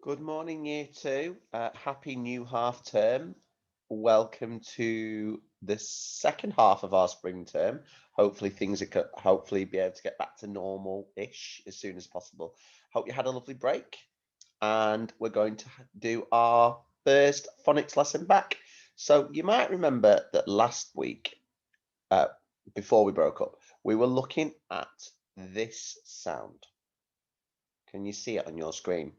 Good morning, year two. Happy new half term. Welcome to the second half of our spring term. Hopefully things are hopefully be able to get back to normal-ish as soon as possible. Hope you had a lovely break, and we're going to do our first phonics lesson back. So you might remember that last week, before we broke up, we were looking at this sound. Can you see it on your screen?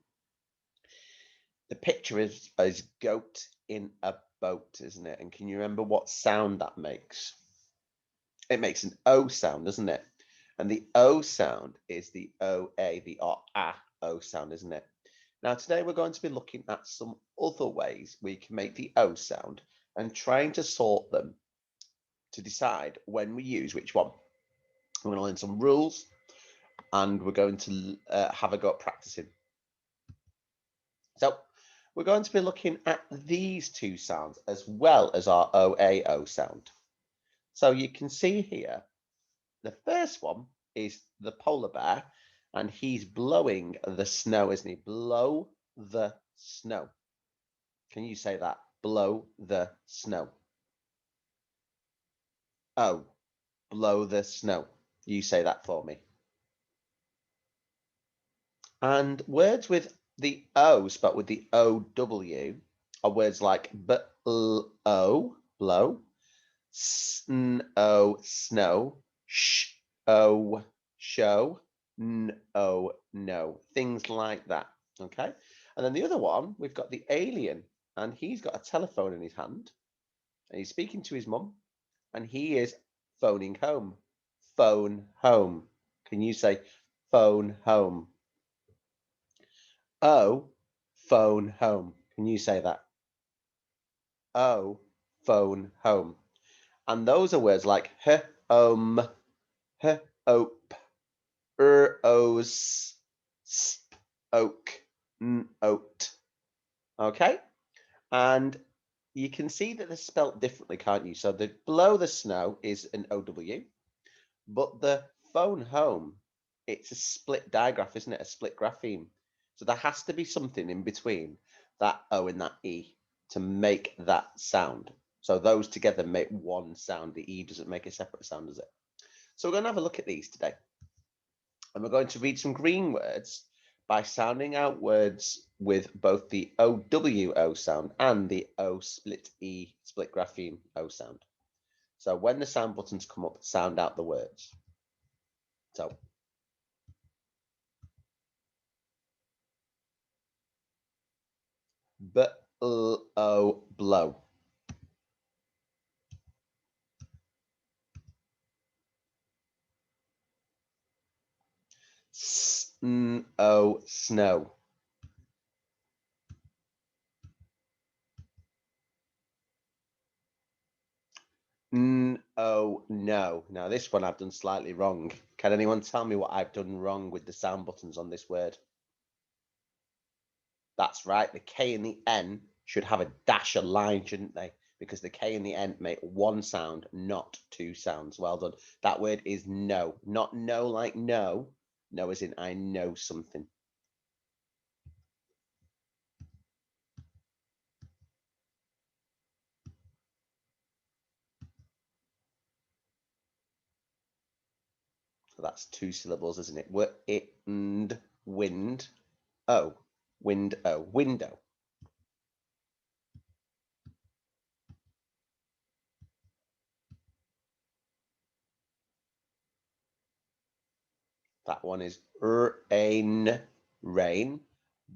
The picture is goat in a boat, isn't it? And can you remember what sound that makes? It makes an O sound, doesn't it? And the O sound is the O-A, the O sound, isn't it? Now, today we're going to be looking at some other ways we can make the O sound and trying to sort them to decide when we use which one. We're going to learn some rules and we're going to have a go at practicing. So we're going to be looking at these two sounds as well as our OAO sound. So you can see here, the first one is the polar bear, and he's blowing the snow, isn't he? Blow the snow. Can you say that? Blow the snow. Oh, blow the snow. You say that for me. And words with the O spelled with the O-W are words like b-l-o, blow, snow, snow, sh-o, show, no, no, things like that. Okay. And then the other one, we've got the alien, and he's got a telephone in his hand, and he's speaking to his mum, and he is phoning home. Phone home. Can you say phone home? Oh, phone home. Can you say that? Oh, phone home. And those are words like h-om, h-ope, os, sp, oak, n-oat. Okay? And you can see that they're spelt differently, can't you? So the below the snow is an OW, but the phone home, it's a split digraph, isn't it? A split grapheme. So there has to be something in between that O and that E to make that sound. So those together make one sound. The E doesn't make a separate sound, does it? So we're going to have a look at these today. And we're going to read some green words by sounding out words with both the OWO sound and the O split E split grapheme O sound. So when the sound buttons come up, sound out the words. So b-l-o, blow. S-n-o, snow. N-o, no. Now this one I've done slightly wrong. Can anyone tell me what I've done wrong with the sound buttons on this word? That's right. The K and the N should have a dash, a line, shouldn't they? Because the K and the N make one sound, not two sounds. Well done. That word is no. Not no like no. No as in I know something. So that's two syllables, isn't it? Wind, wind, oh, wind, oh, window. That one is rain, rain,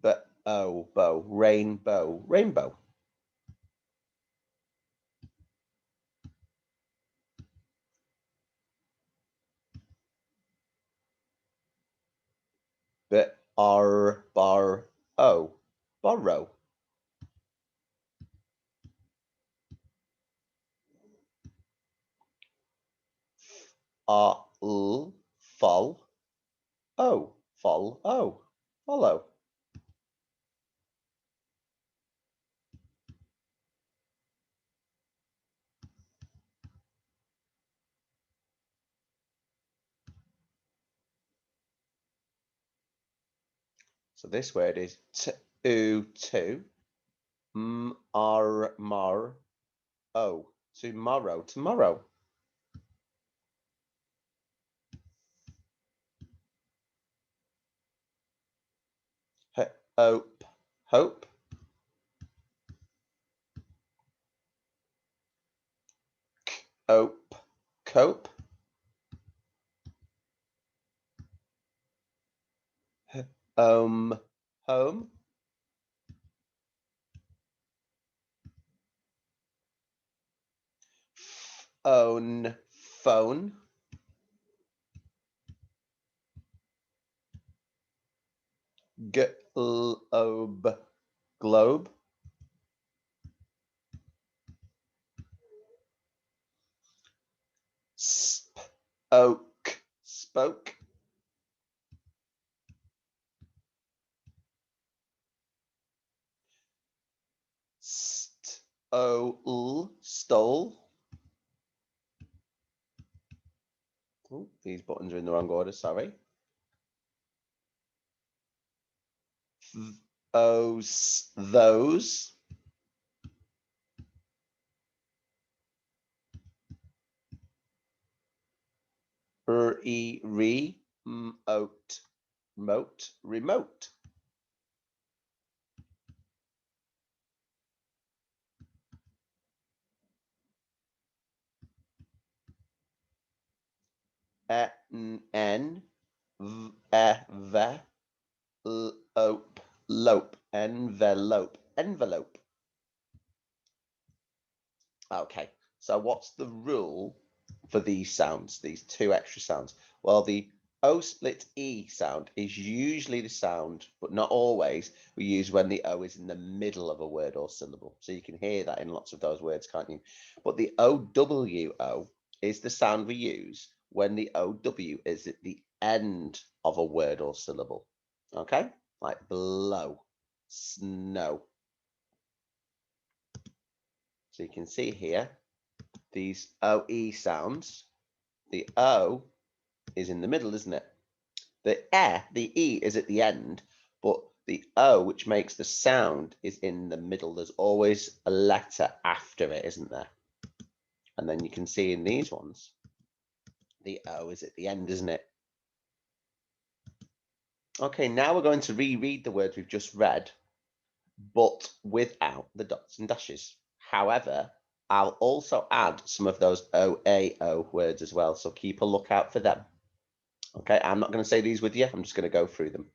but oh, bow, rainbow, rainbow. But bar, oh, borrow. Fall, oh, fall, oh, follow. So this word is to, mar, o, tomorrow, tomorrow. Hope, hope. Cope, cope. Home, home. Phone, phone. Globe, globe. Spoke, spoke. Stole, stole. Oh, these buttons are in the wrong order, sorry. Those. Remote, remote, remote. N, lope, envelope, envelope. Okay, so what's the rule for these sounds, these two extra sounds? Well, the O split E sound is usually the sound, but not always, we use when the O is in the middle of a word or syllable. So you can hear that in lots of those words, can't you? But the OWO is the sound we use when the OW is at the end of a word or syllable. Okay, like blow, snow. So you can see here, these OE sounds, the O is in the middle, isn't it? The E is at the end, but the O, which makes the sound, is in the middle. There's always a letter after it, isn't there? And then you can see in these ones, the O is at the end, isn't it? Okay, now we're going to reread the words we've just read, but without the dots and dashes. However, I'll also add some of those OAO words as well, so keep a lookout for them. Okay, I'm not going to say these with you. I'm just going to go through them.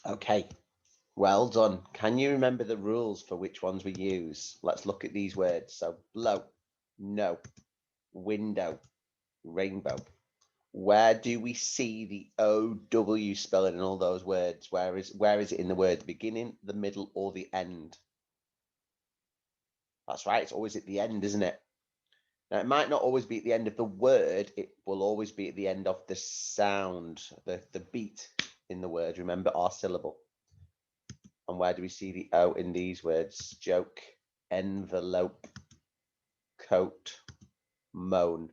Okay, Well done. Can you remember the rules for which ones we use? Let's look at these words. So blow, no, window, rainbow. Where do we see the OW spelling in all those words? Where is it in the word? The beginning, the middle, or the end? That's right. It's always at the end, isn't it? Now, it might not always be at the end of the word. It will always be at the end of the sound, the beat in the word. Remember our syllable. And where do we see the O in these words? Joke, envelope, coat, moan.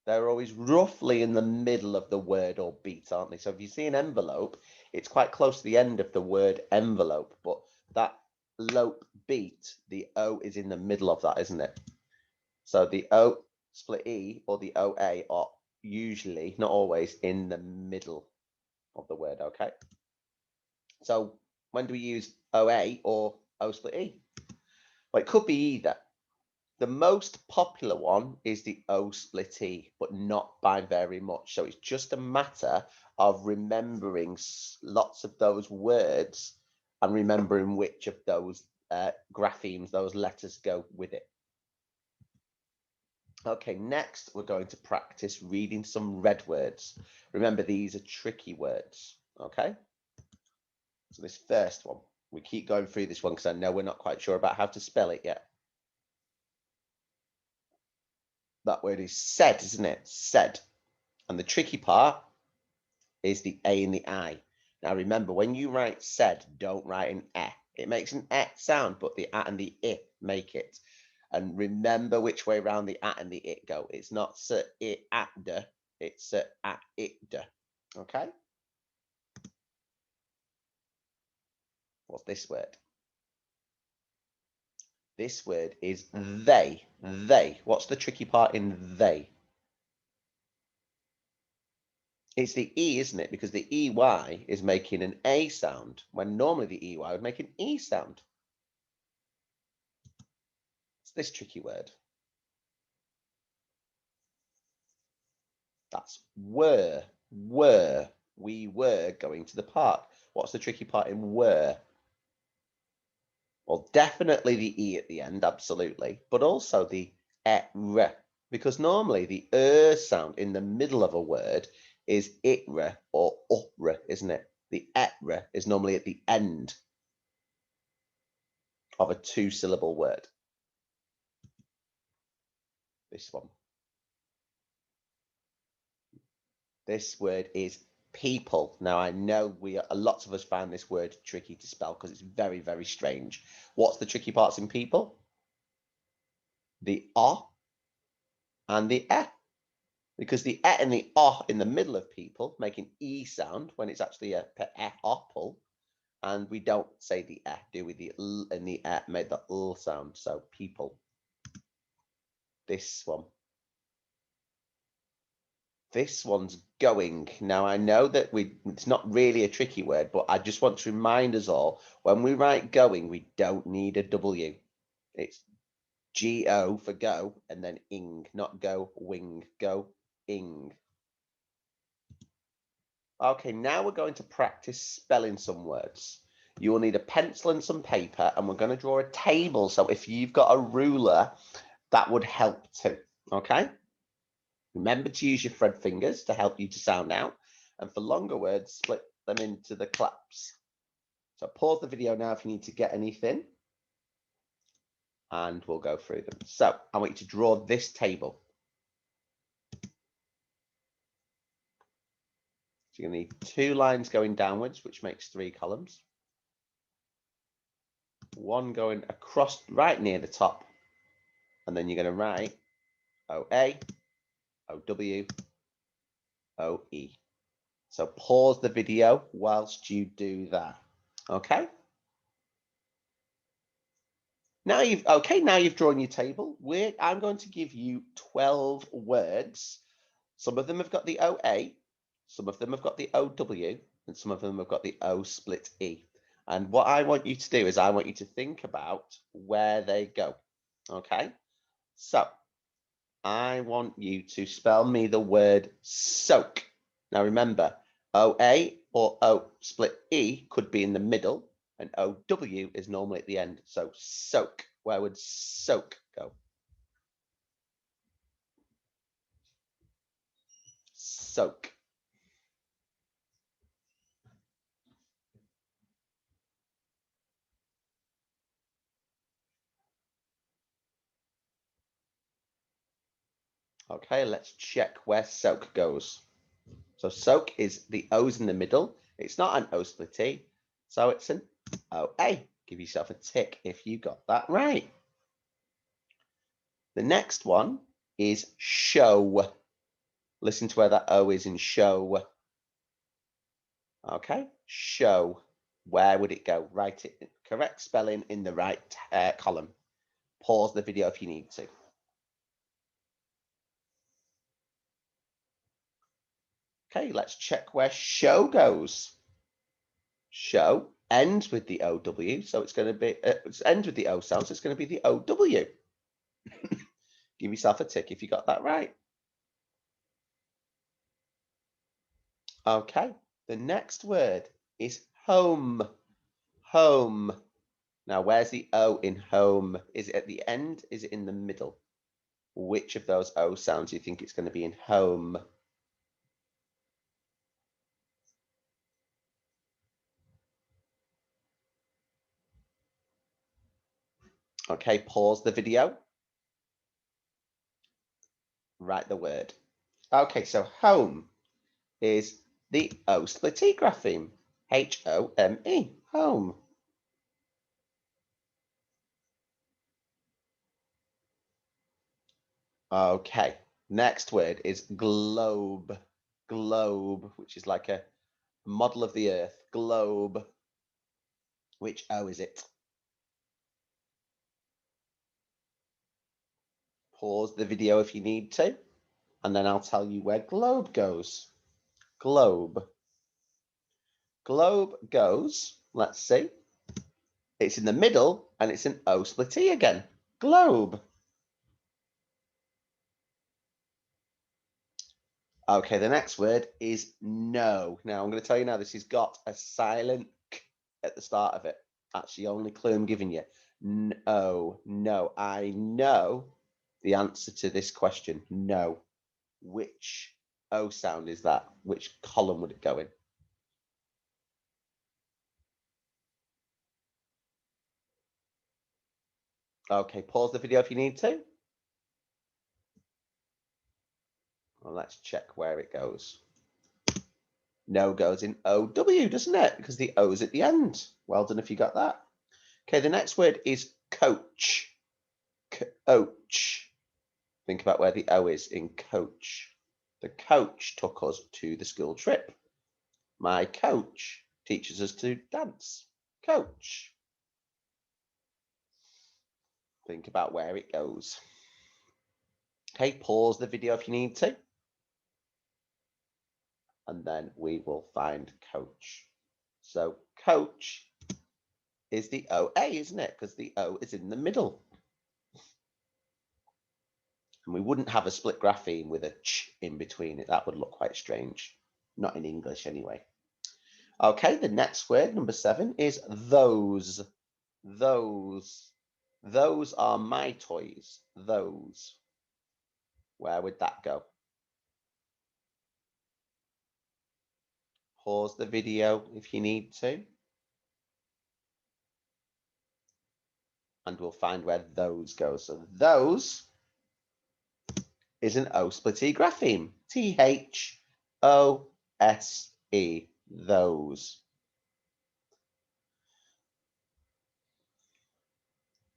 They're always roughly in the middle of the word or beat, aren't they? So if you see an envelope, it's quite close to the end of the word envelope, but that lope beat, the O is in the middle of that, isn't it? So the O split E or the OA are usually, not always, in the middle of the word, okay? So when do we use OA or O split E? Well, it could be either. The most popular one is the O split E, but not by very much. So it's just a matter of remembering lots of those words and remembering which of those graphemes, those letters go with it. Okay, next we're going to practice reading some red words. Remember, these are tricky words, okay? So this first one, we keep going through this one because I know we're not quite sure about how to spell it yet. That word is said, isn't it? Said. And the tricky part is the A and the I. Now remember, when you write said, don't write an E. It makes an E sound, but the A and the I make it. And remember which way around the A and the it go. It's not s, it, at, de. It's at, it, de. Okay? What's this word? This word is they. They. What's the tricky part in they? It's the E, isn't it? Because the EY is making an A sound when normally the EY would make an E sound. It's this tricky word. That's were. Were. We were going to the park. What's the tricky part in were? Well, definitely the E at the end, absolutely. But also the re. Because normally the sound in the middle of a word is itre or upre, isn't it? The etre is normally at the end of a two-syllable word. This one. This word is people. Now, I know lots of us find this word tricky to spell because it's very, very strange. What's the tricky parts in people? The O and the E. Because the E and the O in the middle of people make an E sound when it's actually a apple. And we don't say the E, do we? The L and the E make the L sound. So people. This one. This one's going. Now, I know that it's not really a tricky word, but I just want to remind us all, when we write going, we don't need a W. It's G-O for go, and then ing, not go wing, go ing. Okay, now we're going to practice spelling some words. You will need a pencil and some paper, and we're going to draw a table. So if you've got a ruler, that would help too, okay? Remember to use your thread fingers to help you to sound out. And for longer words, split them into the claps. So pause the video now if you need to get anything. And we'll go through them. So I want you to draw this table. So you're going to need 2 lines going downwards, which makes 3 columns. One going across right near the top. And then you're going to write OA, OW, OE. So pause the video whilst you do that. Okay? Now you've drawn your table. I'm going to give you 12 words. Some of them have got the OA, some of them have got the OW, and some of them have got the O split E. And what I want you to do is I want you to think about where they go. Okay? So I want you to spell me the word soak. Now remember, OA or O split E could be in the middle, and OW is normally at the end. So soak, where would soak go? Soak. Okay, let's check where soak goes. So soak is the O's in the middle. It's not an O split E, so it's an OA. Give yourself a tick if you got that right. The next one is show. Listen to where that O is in show. Okay, show. Where would it go? Write it, correct spelling in the right column. Pause the video if you need to. Okay, let's check where show goes. Show ends with the OW, so it's going to be, ends with the O sound, so it's going to be the OW. Give yourself a tick if you got that right. Okay, the next word is home. Home. Now, where's the O in home? Is it at the end? Is it in the middle? Which of those O sounds do you think it's going to be in home? Okay, pause the video. Write the word. Okay, so home is the O split E grapheme. H-O-M-E, home. Okay, next word is globe. Globe, which is like a model of the earth. Globe. Which O is it? Pause the video if you need to, and then I'll tell you where globe goes. Globe. Globe goes, let's see. It's in the middle, and it's an O split E again. Globe. Okay, the next word is no. Now, I'm going to tell you now, this has got a silent k at the start of it. That's the only clue I'm giving you. No, no. I know the answer to this question. No. Which O sound is that? Which column would it go in? Okay, pause the video if you need to. Well, let's check where it goes. No goes in OW, doesn't it? Because the O's at the end. Well done if you got that. Okay, the next word is coach. Coach. Think about where the O is in coach. The coach took us to the school trip. My coach teaches us to dance. Coach. Think about where it goes. Okay, pause the video if you need to. And then we will find coach. So coach is the OA, isn't it? Because the O is in the middle. And we wouldn't have a split grapheme with a ch in between it. That would look quite strange. Not in English anyway. Okay, the next word, number 7, is those. Those. Those are my toys. Those. Where would that go? Pause the video if you need to. And we'll find where those go. So those is an O split E grapheme. T-H-O-S-E. Those.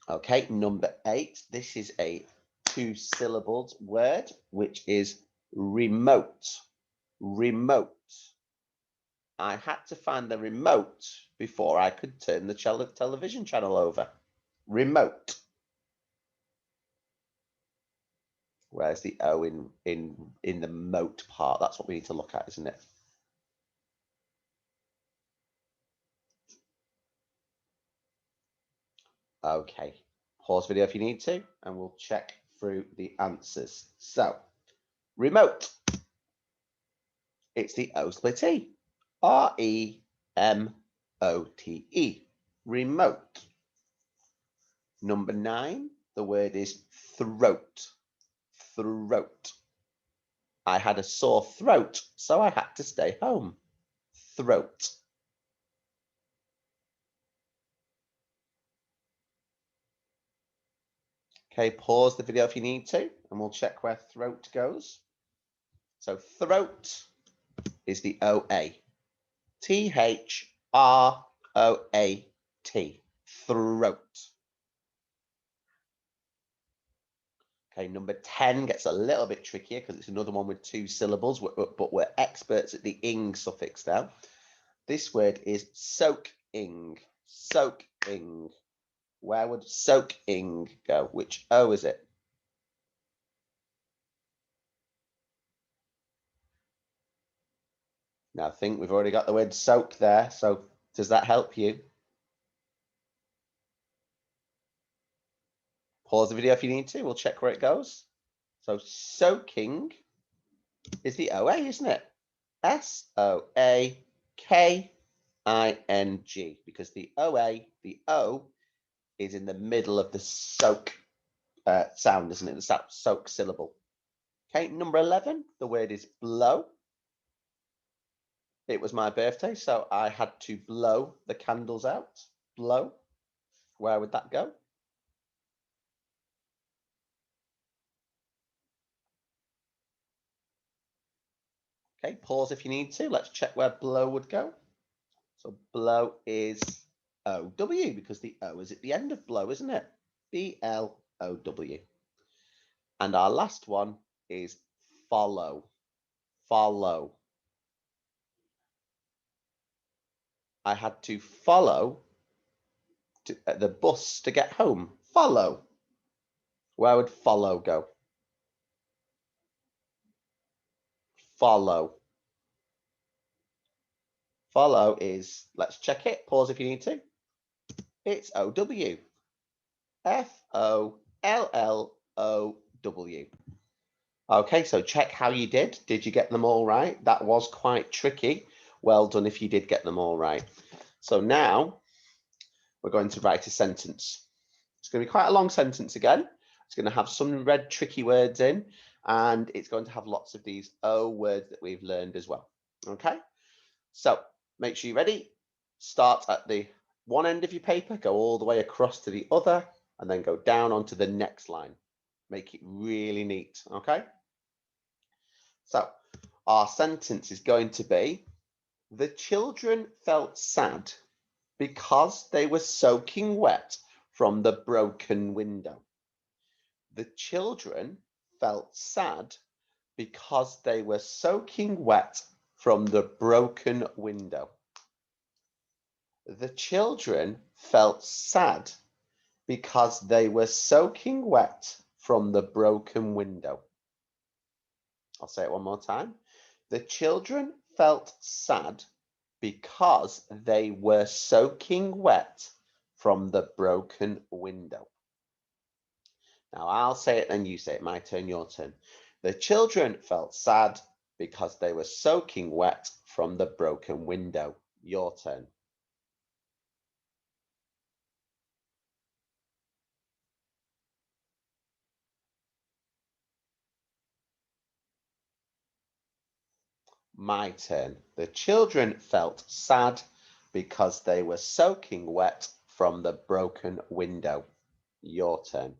Okay, number 8. This is a 2-syllabled word, which is remote. Remote. I had to find the remote before I could turn the television channel over. Remote. Where's the O in the moat part? That's what we need to look at, isn't it? Okay, pause video if you need to, and we'll check through the answers. So, remote. It's the O split E. R-E-M-O-T-E, remote. Number 9, the word is throat, throat. I had a sore throat, so I had to stay home. Throat. Okay, pause the video if you need to, and we'll check where throat goes. So throat is the O-A. T-H-R-O-A-T. Throat. Okay, number 10 gets a little bit trickier because it's another one with 2 syllables, but we're experts at the ing suffix now. This word is soaking. Soaking. Where would soaking go? Which O is it? Now I think we've already got the word soak there, so does that help you? Pause the video if you need to. We'll check where it goes. So soaking is the OA, isn't it? S-O-A-K-I-N-G, because the OA, the O, is in the middle of the soak sound, isn't it? The soak syllable. Okay, number 11, the word is blow. It was my birthday, so I had to blow the candles out. Blow. Where would that go? Okay, pause if you need to. Let's check where blow would go. So blow is O-W, because the O is at the end of blow, isn't it? B-L-O-W. And our last one is follow. Follow. I had to follow the bus to get home. Follow. Where would follow go? Follow. Follow is, let's check it. Pause if you need to. It's O-W. F-O-L-L-O-W. Okay, so check how you did. Did you get them all right? That was quite tricky. Well done if you did get them all right. So now we're going to write a sentence. It's going to be quite a long sentence again. It's going to have some red tricky words in, and it's going to have lots of these O words that we've learned as well. Okay, so make sure you're ready. Start at the one end of your paper, go all the way across to the other, and then go down onto the next line. Make it really neat, okay? So our sentence is going to be, the children felt sad because they were soaking wet from the broken window. The children felt sad because they were soaking wet from the broken window. The children felt sad because they were soaking wet from the broken window. I'll say it one more time. The children felt sad because they were soaking wet from the broken window. Now I'll say it, then you say it. My turn, your turn. The children felt sad because they were soaking wet from the broken window. Your turn. My turn. The children felt sad because they were soaking wet from the broken window. Your turn.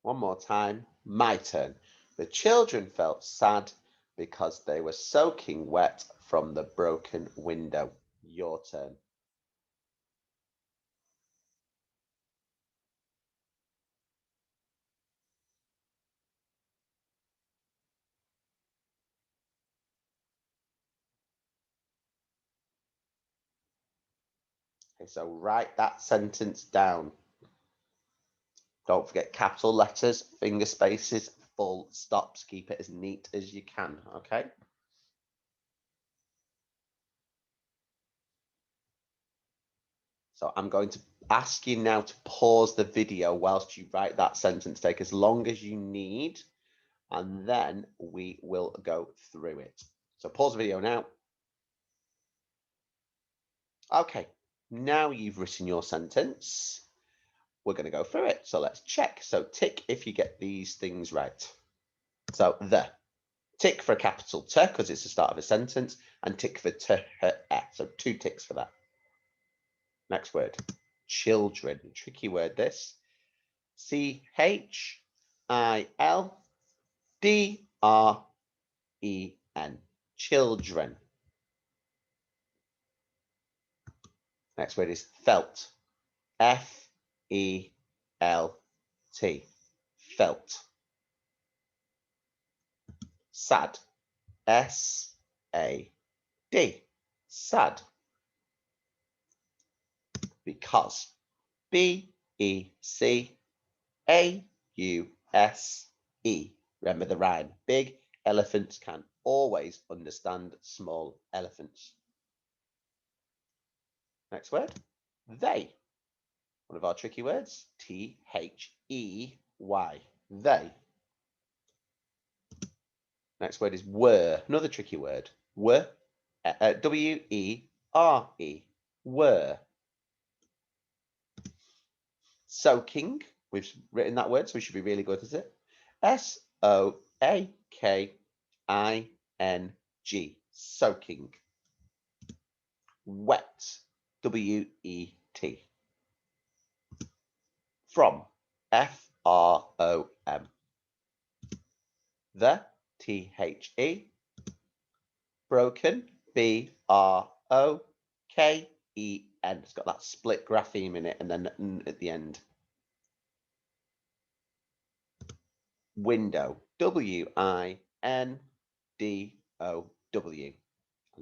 One more time. My turn. The children felt sad because they were soaking wet from the broken window. Your turn. Okay, so write that sentence down. Don't forget capital letters, finger spaces, full stops. Keep it as neat as you can, okay? So I'm going to ask you now to pause the video whilst you write that sentence. Take as long as you need, and then we will go through it. So pause the video now. Okay, now you've written your sentence. We're going to go through it. So let's check. So tick if you get these things right. So the. Tick for a capital T because it's the start of a sentence, and tick for T, H, E. So 2 ticks for that. Next word, children. Tricky word this. CHILDREN. Children. Next word is felt. FELT. Felt. Sad. SAD. Sad. Because. BECAUSE. Remember the rhyme. Big elephants can always understand small elephants. Next word, they. One of our tricky words, THEY. They. Next word is were. Another tricky word. WERE. Were. Soaking. We've written that word, so we should be really good at it. SOAKING. Soaking. Wet. WET. From. FROM. The. THE. Broken. BROKEN. It's got that split grapheme in it and then N at the end. Window. WINDOW. And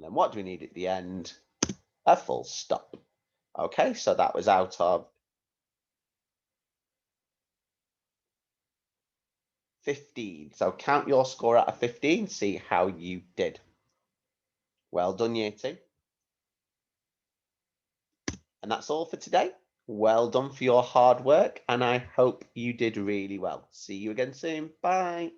then what do we need at the end? A full stop. Okay, so that was out of 15. So count your score out of 15, see how you did. Well done, Year 2. And that's all for today. Well done for your hard work, and I hope you did really well. See you again soon. Bye.